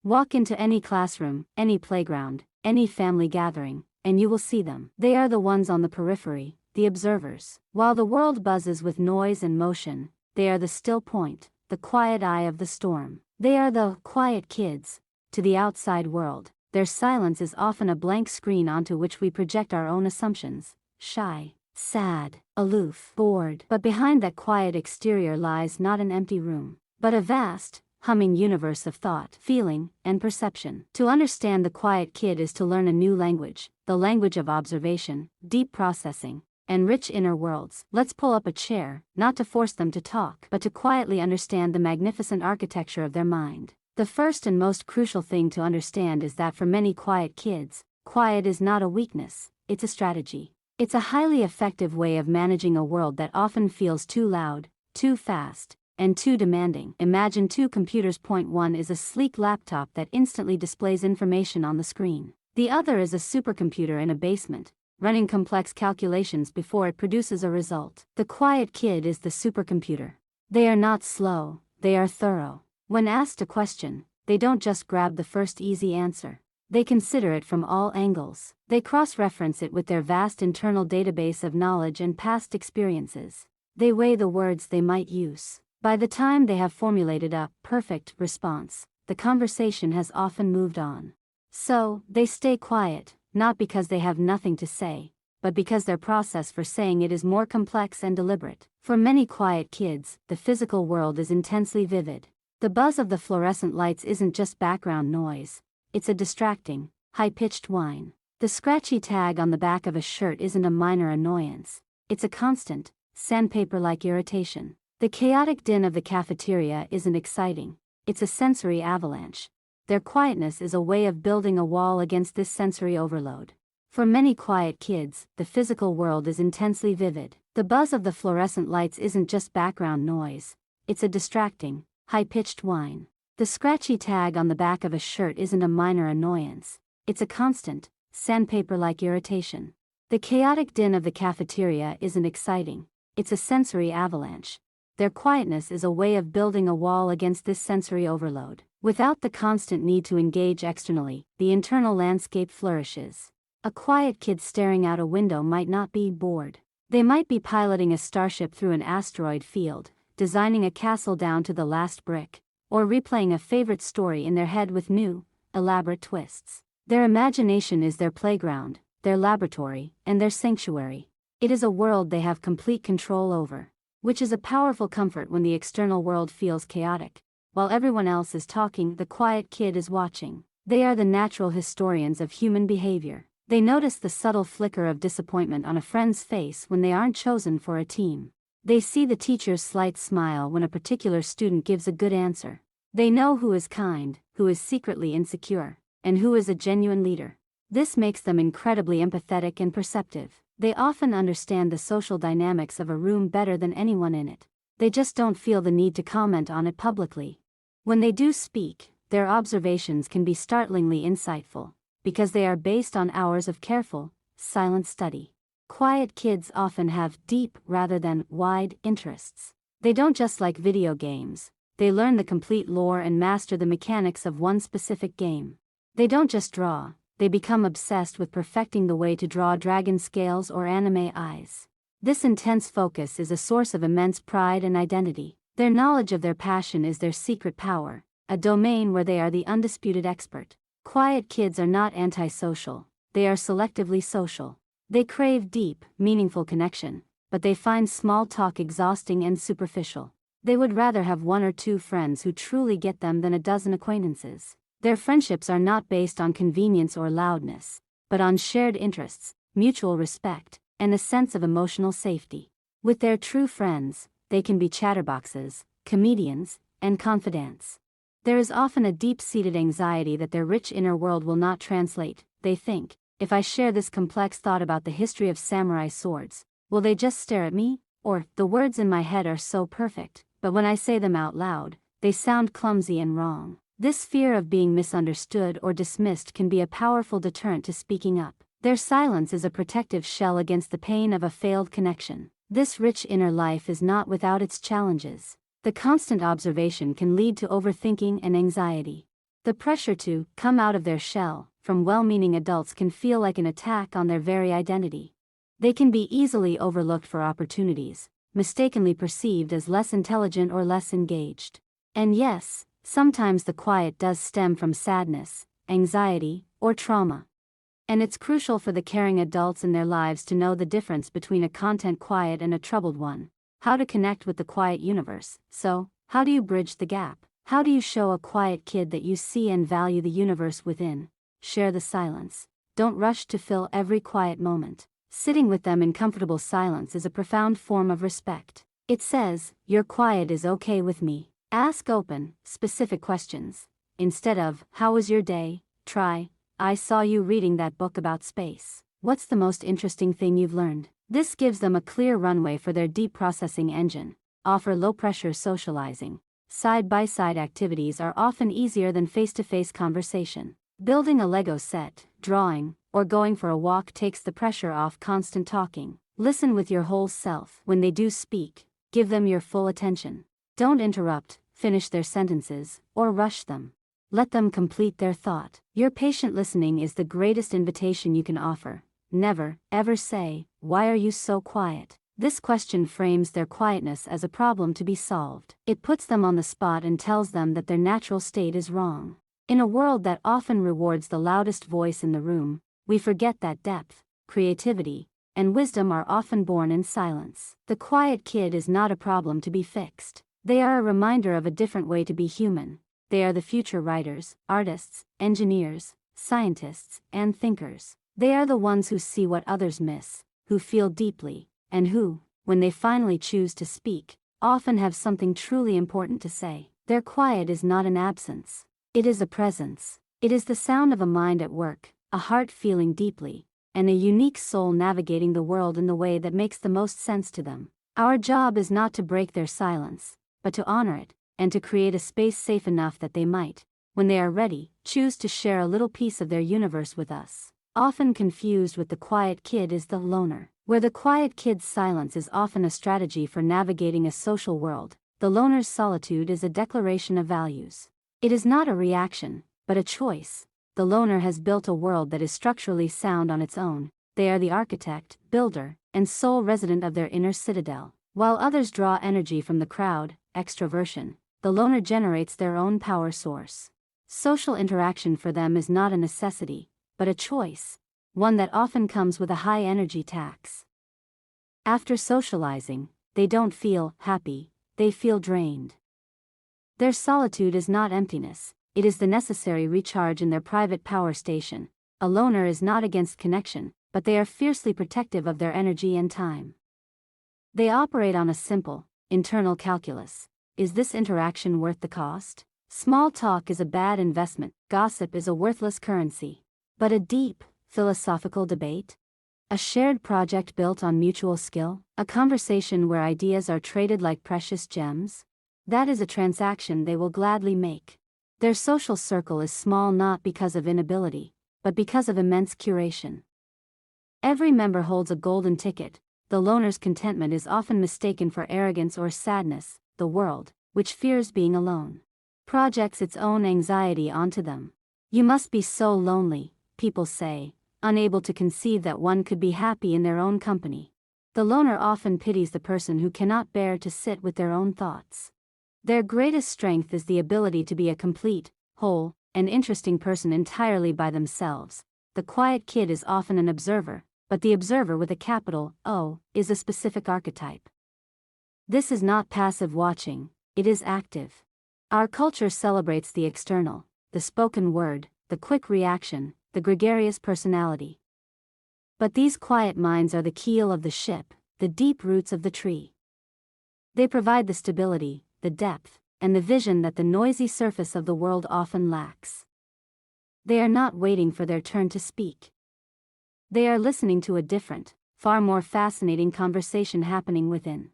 Walk into any classroom, any playground, any family gathering, and you will see them. They are the ones on the periphery, the observers. While the world buzzes with noise and motion, they are the still point, the quiet eye of the storm. They are the quiet kids. To the outside world, their silence is often a blank screen onto which we project our own assumptions. Shy, sad, aloof, bored. But behind that quiet exterior lies not an empty room, but a vast, humming universe of thought, feeling, and perception. To understand the quiet kid is to learn a new language, the language of observation, deep processing, and rich inner worlds. Let's pull up a chair, not to force them to talk, but to quietly understand the magnificent architecture of their mind. The first and most crucial thing to understand is that for many quiet kids, quiet is not a weakness, it's a strategy. It's a highly effective way of managing a world that often feels too loud, too fast, and too demanding. Imagine two computers. Point one is a sleek laptop that instantly displays information on the screen. The other is a supercomputer in a basement, running complex calculations before it produces a result. The quiet kid is the supercomputer. They are not slow, they are thorough. When asked a question, they don't just grab the first easy answer. They consider it from all angles. They cross-reference it with their vast internal database of knowledge and past experiences. They weigh the words they might use. By the time they have formulated a perfect response, the conversation has often moved on. So, they stay quiet, not because they have nothing to say, but because their process for saying it is more complex and deliberate. For many quiet kids, the physical world is intensely vivid. The buzz of the fluorescent lights isn't just background noise, it's a distracting, high-pitched whine. The scratchy tag on the back of a shirt isn't a minor annoyance, it's a constant, sandpaper-like irritation. The chaotic din of the cafeteria isn't exciting, it's a sensory avalanche. Their quietness is a way of building a wall against this sensory overload. For many quiet kids, the physical world is intensely vivid. The buzz of the fluorescent lights isn't just background noise, it's a distracting, high-pitched whine. The scratchy tag on the back of a shirt isn't a minor annoyance, it's a constant, sandpaper-like irritation. The chaotic din of the cafeteria isn't exciting, it's a sensory avalanche. Their quietness is a way of building a wall against this sensory overload. Without the constant need to engage externally, the internal landscape flourishes. A quiet kid staring out a window might not be bored. They might be piloting a starship through an asteroid field, designing a castle down to the last brick, or replaying a favorite story in their head with new, elaborate twists. Their imagination is their playground, their laboratory, and their sanctuary. It is a world they have complete control over, which is a powerful comfort when the external world feels chaotic. While everyone else is talking, the quiet kid is watching. They are the natural historians of human behavior. They notice the subtle flicker of disappointment on a friend's face when they aren't chosen for a team. They see the teacher's slight smile when a particular student gives a good answer. They know who is kind, who is secretly insecure, and who is a genuine leader. This makes them incredibly empathetic and perceptive. They often understand the social dynamics of a room better than anyone in it. They just don't feel the need to comment on it publicly. When they do speak, their observations can be startlingly insightful, because they are based on hours of careful, silent study. Quiet kids often have deep rather than wide interests. They don't just like video games, they learn the complete lore and master the mechanics of one specific game. They don't just draw, they become obsessed with perfecting the way to draw dragon scales or anime eyes. This intense focus is a source of immense pride and identity. Their knowledge of their passion is their secret power, a domain where they are the undisputed expert. Quiet kids are not antisocial, they are selectively social. They crave deep, meaningful connection, but they find small talk exhausting and superficial. They would rather have one or two friends who truly get them than a dozen acquaintances. Their friendships are not based on convenience or loudness, but on shared interests, mutual respect, and a sense of emotional safety. With their true friends, they can be chatterboxes, comedians, and confidants. There is often a deep-seated anxiety that their rich inner world will not translate. They think, if I share this complex thought about the history of samurai swords, will they just stare at me? Or, the words in my head are so perfect, but when I say them out loud, they sound clumsy and wrong. This fear of being misunderstood or dismissed can be a powerful deterrent to speaking up. Their silence is a protective shell against the pain of a failed connection. This rich inner life is not without its challenges. The constant observation can lead to overthinking and anxiety. The pressure to come out of their shell from well-meaning adults can feel like an attack on their very identity. They can be easily overlooked for opportunities, mistakenly perceived as less intelligent or less engaged. And yes, sometimes the quiet does stem from sadness, anxiety, or trauma. And it's crucial for the caring adults in their lives to know the difference between a content quiet and a troubled one. How to connect with the quiet universe. So, how do you bridge the gap? How do you show a quiet kid that you see and value the universe within? Share the silence. Don't rush to fill every quiet moment. Sitting with them in comfortable silence is a profound form of respect. It says, "Your quiet is okay with me." Ask open, specific questions. Instead of, "How was your day?" try, "I saw you reading that book about space. What's the most interesting thing you've learned?" This gives them a clear runway for their deep processing engine. Offer low-pressure socializing. Side-by-side activities are often easier than face-to-face conversation. Building a Lego set, drawing, or going for a walk takes the pressure off constant talking. Listen with your whole self. When they do speak, give them your full attention. Don't interrupt, finish their sentences, or rush them. Let them complete their thought. Your patient listening is the greatest invitation you can offer. Never, ever say, "Why are you so quiet?" This question frames their quietness as a problem to be solved. It puts them on the spot and tells them that their natural state is wrong. In a world that often rewards the loudest voice in the room, we forget that depth, creativity, and wisdom are often born in silence. The quiet kid is not a problem to be fixed. They are a reminder of a different way to be human. They are the future writers, artists, engineers, scientists, and thinkers. They are the ones who see what others miss, who feel deeply, and who, when they finally choose to speak, often have something truly important to say. Their quiet is not an absence. It is a presence. It is the sound of a mind at work, a heart feeling deeply, and a unique soul navigating the world in the way that makes the most sense to them. Our job is not to break their silence, but to honor it, and to create a space safe enough that they might, when they are ready, choose to share a little piece of their universe with us. Often confused with the quiet kid is the loner. Where the quiet kid's silence is often a strategy for navigating a social world, the loner's solitude is a declaration of values. It is not a reaction, but a choice. The loner has built a world that is structurally sound on its own. They are the architect, builder, and sole resident of their inner citadel. While others draw energy from the crowd, extroversion, the loner generates their own power source. Social interaction for them is not a necessity, but a choice, one that often comes with a high energy tax. After socializing, they don't feel happy, they feel drained. Their solitude is not emptiness, it is the necessary recharge in their private power station. A loner is not against connection, but they are fiercely protective of their energy and time. They operate on a simple, internal calculus. Is this interaction worth the cost? Small talk is a bad investment, gossip is a worthless currency. But a deep, philosophical debate? A shared project built on mutual skill? A conversation where ideas are traded like precious gems? That is a transaction they will gladly make. Their social circle is small not because of inability, but because of immense curation. Every member holds a golden ticket. The loner's contentment is often mistaken for arrogance or sadness. The world, which fears being alone, projects its own anxiety onto them. You must be so lonely, people say, unable to conceive that one could be happy in their own company. The loner often pities the person who cannot bear to sit with their own thoughts. Their greatest strength is the ability to be a complete, whole, and interesting person entirely by themselves. The quiet kid is often an observer, but the observer with a capital O is a specific archetype. This is not passive watching, it is active. Our culture celebrates the external, the spoken word, the quick reaction, the gregarious personality. But these quiet minds are the keel of the ship, the deep roots of the tree. They provide the stability, the depth, and the vision that the noisy surface of the world often lacks. They are not waiting for their turn to speak. They are listening to a different, far more fascinating conversation happening within.